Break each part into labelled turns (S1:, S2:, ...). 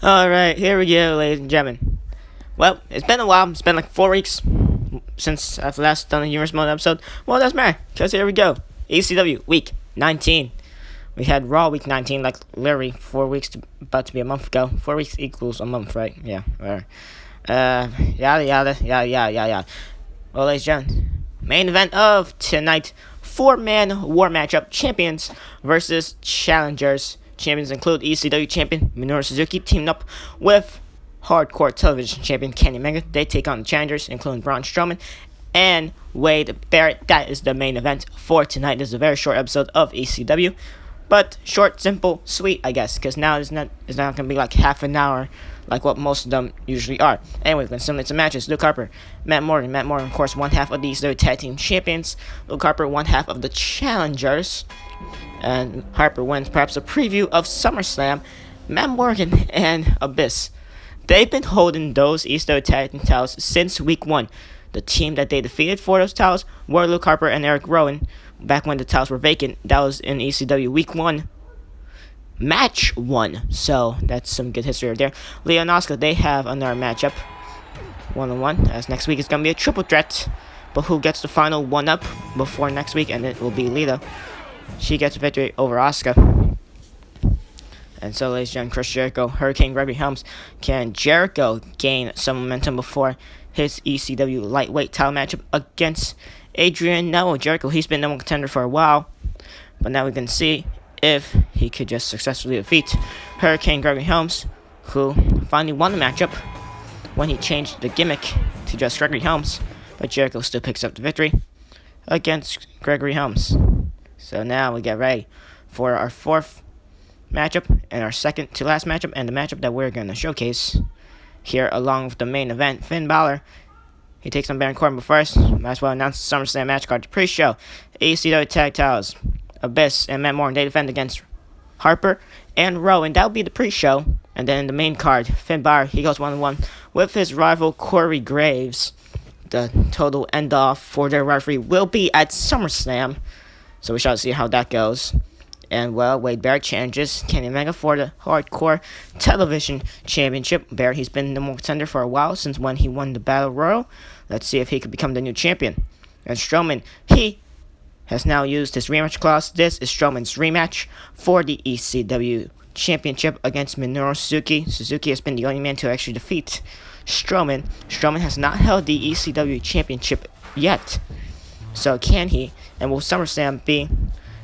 S1: Alright, here we go, ladies and gentlemen. Well, it's been a while. It's been like 4 weeks since I've last done a Universe Mode episode. Well, that's matter, because here we go. ECW, week 19. We had Raw week 19, like literally 4 weeks, about to be a month ago. 4 weeks equals a month, right? Yeah, whatever. Yada. Well, ladies and gentlemen, main event of tonight, 4-man war matchup, champions versus challengers. Champions include ECW champion Minoru Suzuki teamed up with Hardcore Television champion Kenny Omega. They take on the challengers, including Braun Strowman and Wade Barrett. That is the main event for tonight. This is a very short episode of ECW, but short, simple, sweet, I guess, because now it's not going to be like half an hour like what most of them usually are. Anyway, we're going to simulate some matches. Luke Harper, Matt Morgan. Matt Morgan, of course, one half of the ECW Tag Team Champions. Luke Harper, one half of the challengers. And Harper wins perhaps a preview of SummerSlam. Matt Morgan and Abyss, they've been holding those ECW Tag Team titles since week 1. The team that they defeated for those titles were Luke Harper and Eric Rowan. Back when the titles were vacant, that was in ECW week 1. Match 1. So that's some good history right there. Lita and Asuka, they have another matchup. 1-on-1. As next week is going to be a triple threat. But who gets the final 1-up before next week? And it will be Lita. She gets a victory over Asuka. And so, ladies and gentlemen, Chris Jericho, Hurricane Gregory Helms. Can Jericho gain some momentum before his ECW lightweight title matchup against Adrian Neville? Jericho, he's been number one contender for a while. But now we can see if he could just successfully defeat Hurricane Gregory Helms, who finally won the matchup when he changed the gimmick to just Gregory Helms. But Jericho still picks up the victory against Gregory Helms. So now we get ready for our 4th matchup and our second to last matchup, and the matchup that we're going to showcase here along with the main event. Finn Balor, he takes on Baron Corbin, but first, might as well announce the SummerSlam match card. The pre-show, ECW Tag Titles, Abyss and Matt Morgan, they defend against Harper and Rowan. That'll be the pre-show. And then in the main card, Finn Balor, he goes 1-1 with his rival Corey Graves. The total end-off for their rivalry will be at SummerSlam. So we shall see how that goes. And, well, Wade Barrett challenges Kenny Omega for the Hardcore Television Championship. Barrett, he's been the number one contender for a while, since when he won the Battle Royal. Let's see if he could become the new champion. And Strowman, he has now used his rematch clause. This is Strowman's rematch for the ECW Championship against Minoru Suzuki. Suzuki has been the only man to actually defeat Strowman. Strowman has not held the ECW Championship yet. So can he? And will SummerSlam be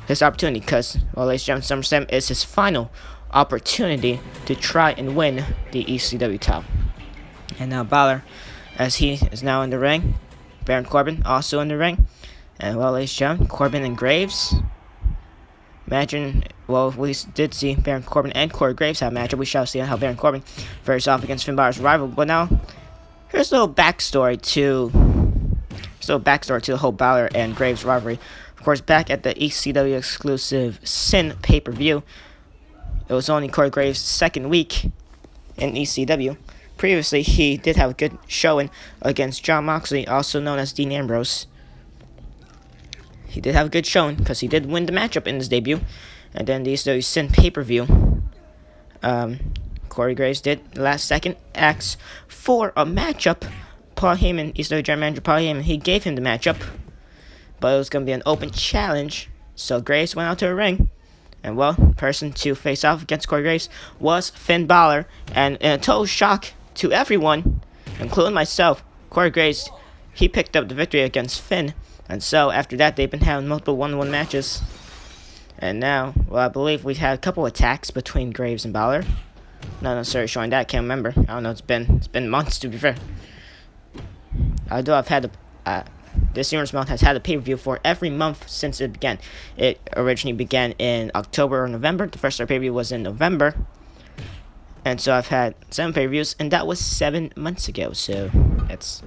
S1: his opportunity? Because, well, ladies and gentlemen, SummerSlam is his final opportunity to try and win the ECW title. And now Balor, as he is now in the ring. Baron Corbin also in the ring. And, well, ladies and gentlemen, Corbin and Graves. Imagine, well, we did see Baron Corbin and Corey Graves have a matchup. We shall see how Baron Corbin fares off against Finn Balor's rival. But now, here's a little backstory to the whole Balor and Graves rivalry. Of course, back at the ECW exclusive Sin pay-per-view, it was only Corey Graves' second week in ECW. Previously, he did have a good showing against Jon Moxley, also known as Dean Ambrose. He did have a good showing because he did win the matchup in his debut. And then the ECW Sin pay-per-view, Corey Graves did last second ask for a matchup. Paul Heyman, ECW general manager Paul Heyman, he gave him the matchup, but it was going to be an open challenge. So Graves went out to a ring, and, well, the person to face off against Corey Graves was Finn Balor. And in a total shock to everyone, including myself, Corey Graves, he picked up the victory against Finn. And so after that, they've been having multiple 1-on-1 matches. And now, well, I believe we've had a couple attacks between Graves and Balor. Not necessarily showing that, I can't remember. I don't know, it's been months, to be fair. Although I've had this Universe month has had a pay-per-view for every month since it began. It originally began in October or November. The first pay-per-view was in November. And so I've had 7 pay-per-views, and that was 7 months ago. So it's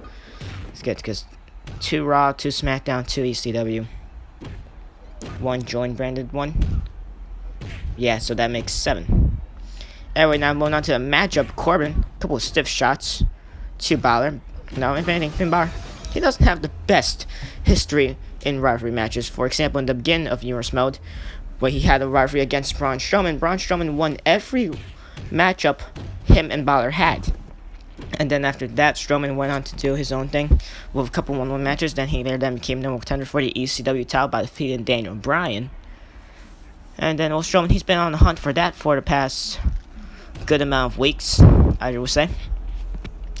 S1: good, because 2 Raw, 2 SmackDown, 2 ECW. 1 joint branded one. Yeah, so that makes 7. Anyway, now moving on to the matchup. Corbin, a couple of stiff shots to Balor. Now, if anything, Finn Balor, he doesn't have the best history in rivalry matches. For example, in the beginning of Universe Mode, where he had a rivalry against Braun Strowman. Braun Strowman won every matchup him and Balor had. And then after that, Strowman went on to do his own thing with a couple 1-1 matches. Then he then became number 1 contender for the ECW title by defeating Daniel Bryan. And then Strowman, he's been on the hunt for that for the past good amount of weeks, I would say.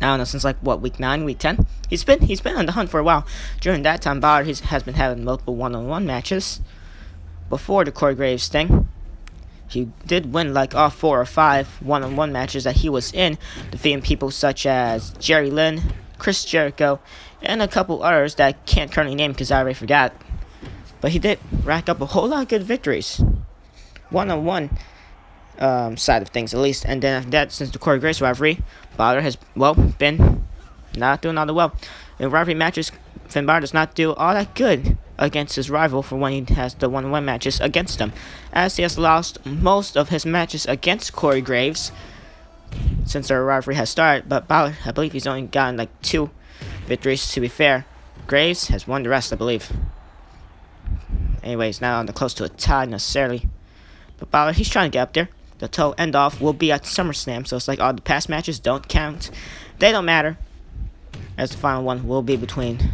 S1: I don't know, since like week 9, week 10. He's been on the hunt for a while. During that time, Balor has been having multiple 1-on-1 matches before the Corey Graves thing. He did win like all 4 or 5 1-on-1 matches that he was in, defeating people such as Jerry Lynn, Chris Jericho, and a couple others that I can't currently name because I already forgot. But he did rack up a whole lot of good victories. 1-on-1 side of things, at least. And then after that, since the Corey Graves rivalry, Balor has, been not doing all that well. In rivalry matches, Finn Balor does not do all that good against his rival for when he has the 1-on-1 matches against him, as he has lost most of his matches against Corey Graves since their rivalry has started. But Balor, I believe he's only gotten like 2 victories, to be fair. Graves has won the rest, I believe. Anyways, not on the close to a tie necessarily. But Balor, he's trying to get up there. The total end off will be at SummerSlam, so it's like all the past matches don't count. They don't matter, as the final one will be between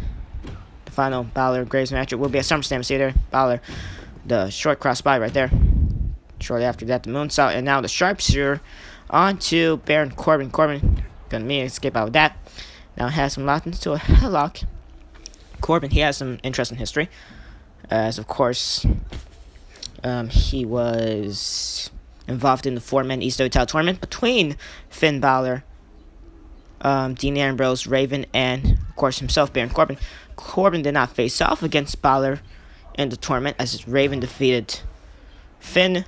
S1: the final Balor Graves match. It will be at SummerSlam. See there, Balor, the short crossbody right there. Shortly after that, the moonsault, and now the sharpshooter onto Baron Corbin. Corbin gonna immediately escape out of that. Now has him locked into a headlock. Corbin, he has some interesting history, as of course he was involved in the 4-man ECW title tournament between Finn Balor, Dean Ambrose, Raven, and of course himself, Baron Corbin. Corbin did not face off against Balor in the tournament, as Raven defeated Finn,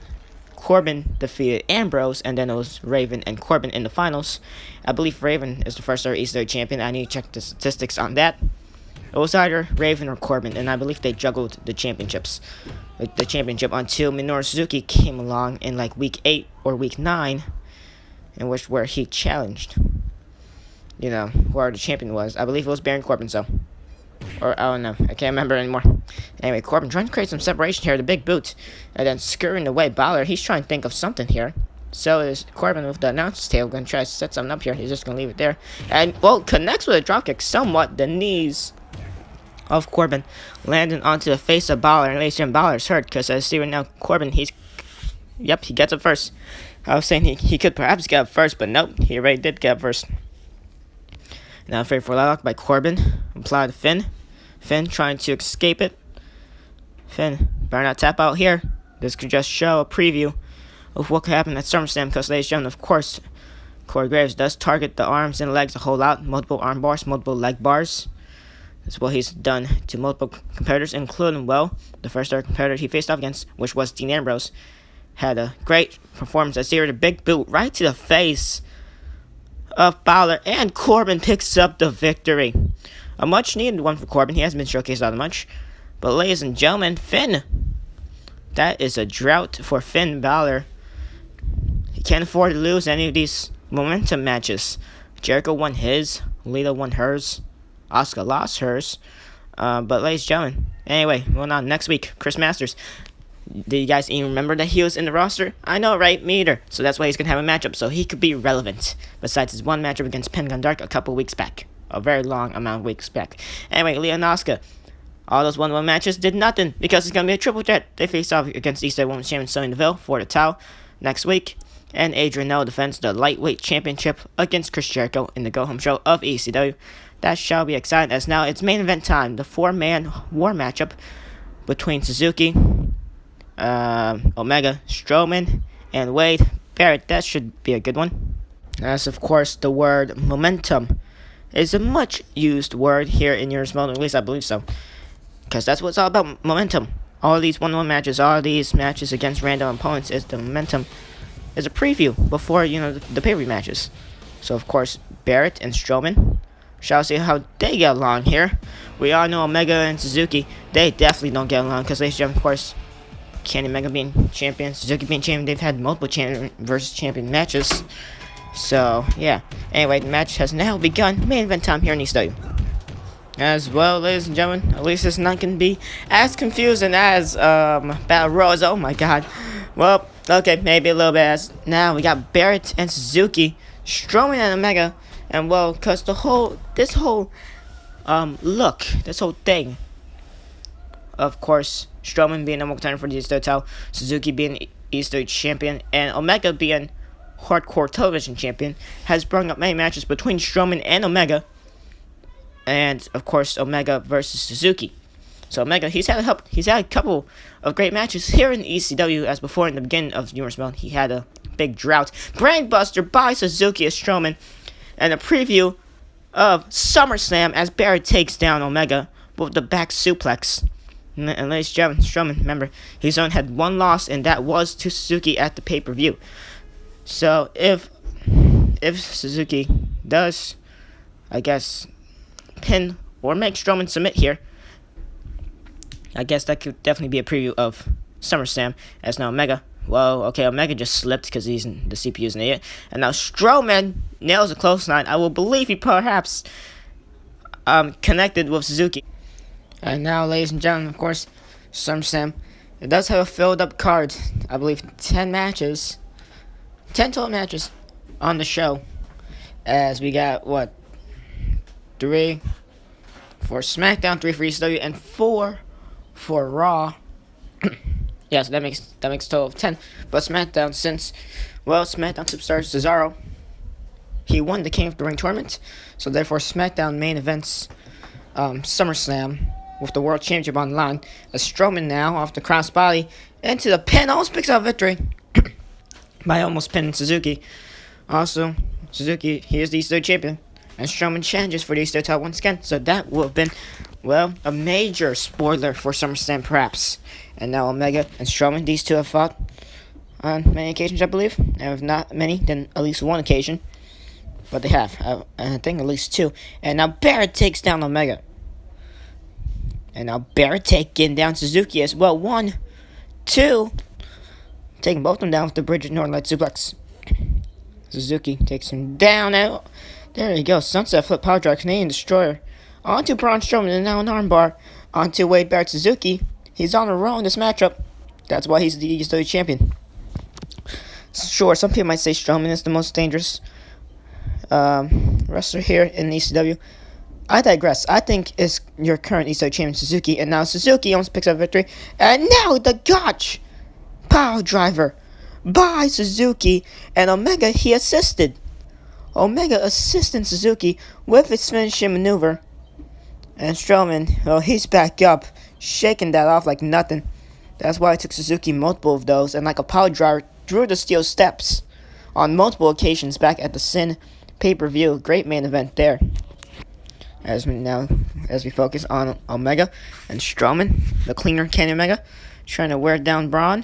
S1: Corbin defeated Ambrose, and then it was Raven and Corbin in the finals. I believe Raven is the first ever ECW champion. I need to check the statistics on that. It was either Raven or Corbin, and I believe they juggled the championships. The championship until Minoru Suzuki came along in like week 8 or week 9, in which where he challenged, where the champion was. I believe it was Baron Corbin, so. Or, I don't know. I can't remember anymore. Anyway, Corbin trying to create some separation here, the big boot. And then scurrying away Balor. He's trying to think of something here. So is Corbin with the announcer's table. Going to try to set something up here. He's just going to leave it there. And, connects with a dropkick somewhat. The knees of Corbin landing onto the face of Balor. And ladies and gentlemen, Balor's hurt. Because I see right now, Corbin, he gets up first. I was saying he could perhaps get up first. But nope, he already did get up first. Now afraid for a lock by Corbin. Apply to Finn. Finn trying to escape it. Finn better not tap out here. This could just show a preview of what could happen at SummerSlam, because ladies and gentlemen, of course, Corey Graves does target the arms and legs a whole lot. Multiple arm bars, multiple leg bars. That's what he's done to multiple competitors, including, the first ever competitor he faced off against, which was Dean Ambrose. Had a great performance. I see her, the big boot right to the face of Balor, and Corbin picks up the victory. A much needed one for Corbin. He hasn't been showcased all that much. But ladies and gentlemen, Finn. That is a drought for Finn Balor. He can't afford to lose any of these momentum matches. Jericho won his. Lita won hers. Asuka lost hers. But ladies and gentlemen, anyway, moving on. Next week, Chris Masters. Did you guys even remember that he was in the roster? I know, right? Me either. So that's why he's going to have a matchup, so he could be relevant. Besides his one matchup against Pentagon Dark a couple weeks back. A very long amount of weeks back. Anyway, Lita and Asuka. All those 1-1 matches did nothing, because it's going to be a triple threat. They face off against ECW Women's Champion Sonya Deville for the title next week. And Adrian Noah defends the lightweight championship against Chris Jericho in the go-home show of ECW. That shall be exciting, as now it's main event time. The 4-man war matchup between Suzuki, Omega, Strowman, and Wade Barrett. That should be a good one. As of course, the word momentum is a much used word here in Euro's Mode, at least I believe so. Because that's what it's all about, momentum. All these 1-1 matches, all these matches against random opponents, is the momentum. Is a preview before, the pay-per-view matches. So of course, Barrett and Strowman. Shall see how they get along here. We all know Omega and Suzuki, they definitely don't get along, because they, of course, Kenny Omega being champion, Suzuki being champion, they've had multiple champion versus champion matches. So, yeah. Anyway, the match has now begun. Main event time here in ECW. As well, ladies and gentlemen, at least it's not going to be as confusing as Battle Royals. Oh my god. Well, okay, maybe a little bit. As now we got Barrett and Suzuki Strowman and Omega, and well, cause this whole thing, of course, Strowman being number 1 contender for the ECW title, Suzuki being ECW champion, and Omega being hardcore television champion, has brought up many matches between Strowman and Omega, and of course Omega versus Suzuki. So Omega, he's had a couple of great matches here in the ECW, as before in the beginning of SummerSlam, he had a big drought. Brainbuster by Suzuki as Strowman, and a preview of SummerSlam as Barrett takes down Omega with the back suplex. And ladies and gentlemen, Strowman, remember, he's only had one loss, and that was to Suzuki at the pay-per-view. So if Suzuki does, I guess, pin or make Strowman submit here, I guess that could definitely be a preview of SummerSlam. As now Omega, Omega just slipped because the CPU's an idiot. And now Strowman nails a close line. I will believe he perhaps connected with Suzuki. And now, ladies and gentlemen, of course, SummerSlam, it does have a filled up card. I believe 10 total matches on the show. As we got, 3 for SmackDown, 3 for ECW, and 4 for Raw. Yeah, so that makes a total of 10. But SmackDown, since SmackDown superstar Cesaro, he won the King of the Ring tournament, so therefore SmackDown main events SummerSlam with the World Championship on the line. As Strowman now off the crossbody into the pin, almost picks up victory by almost pinning Suzuki. Also, Suzuki, he is the ECW champion, and Strowman challenges for the ECW title once again. So that will have been, a major spoiler for SummerSlam perhaps. And now Omega and Strowman, these two have fought on many occasions, I believe. And if not many, then at least one occasion. But they have, I think at least 2. And now Barrett takes down Omega. And now Barrett taking down Suzuki as well. 1, 2. Taking both of them down with the Bridge of Northern Light suplex. Suzuki takes him down. And there you go. Sunset Flip Power Drive, Canadian Destroyer. Onto Braun Strowman, and now an armbar. Onto Wade Barrett Suzuki. He's on a roll in this matchup. That's why he's the ECW champion. Sure, some people might say Strowman is the most dangerous wrestler here in ECW. I digress. I think it's your current ECW champion Suzuki, and now Suzuki almost picks up victory. And now the Gotch Power Driver by Suzuki, and Omega, he assisted. Omega assisting Suzuki with his finishing maneuver. And Strowman, he's back up, shaking that off like nothing. That's why it took Suzuki multiple of those, and like a power driver through the steel steps on multiple occasions back at the Sin pay-per-view. Great main event there. As we focus on Omega and Strowman, the cleaner Kenny Omega, trying to wear down Braun.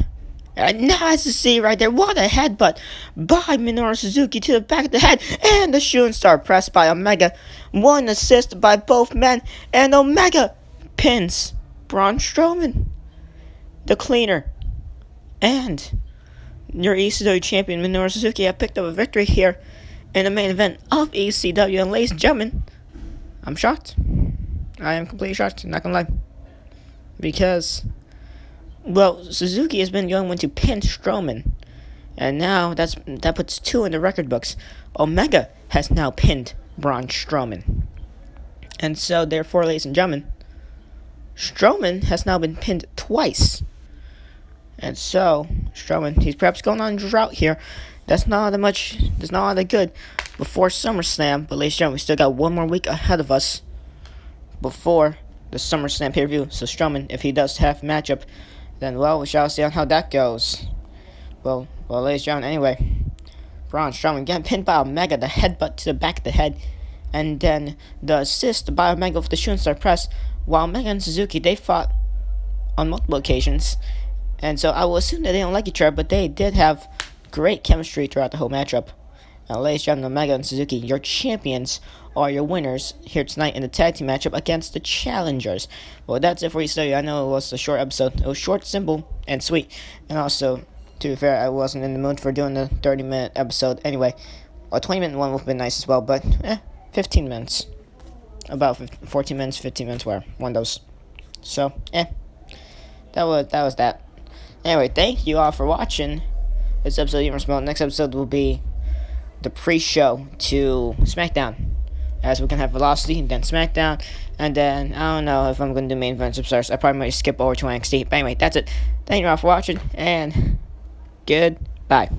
S1: And now as you see right there, what a headbutt by Minoru Suzuki to the back of the head, and the shooting star press by Omega. 1 assist by both men, and Omega pins Braun Strowman, the cleaner. And your ECW champion Minoru Suzuki have picked up a victory here in the main event of ECW. And ladies and gentlemen, I'm shocked. I am completely shocked, not gonna lie. Because, Suzuki has been the only one to pin Strowman. And now that puts 2 in the record books. Omega has now pinned Braun Strowman. And so, therefore, ladies and gentlemen, Strowman has now been pinned twice. And so, Strowman, he's perhaps going on a drought here. That's not that good before SummerSlam. But ladies and gentlemen, we still got 1 more week ahead of us before the SummerSlam pay-per-view. So Strowman, if he does have a matchup, then, we shall see on how that goes. Well, ladies and gentlemen, anyway, Braun Strowman getting pinned by Omega, the headbutt to the back of the head, and then the assist by Omega with the shooting star press, while Omega and Suzuki, they fought on multiple occasions, and so I will assume that they don't like each other, but they did have great chemistry throughout the whole matchup. Now, ladies and gentlemen, Omega and Suzuki, your champions are your winners here tonight in the tag team matchup against the challengers. Well, that's it for ECW. I know it was a short episode. It was short, simple, and sweet. And also, to be fair, I wasn't in the mood for doing the 30-minute episode anyway. A 20-minute one would have been nice as well, but 15 minutes. About 14 minutes, 15 minutes, whatever. One of those. So, that was that. Anyway, thank you all for watching this episode of Next episode will be the pre-show to SmackDown, as we can have Velocity and then SmackDown, and then I don't know if I'm gonna do main event superstars. I probably might skip over to NXT. But anyway, that's it. Thank you all for watching, and goodbye.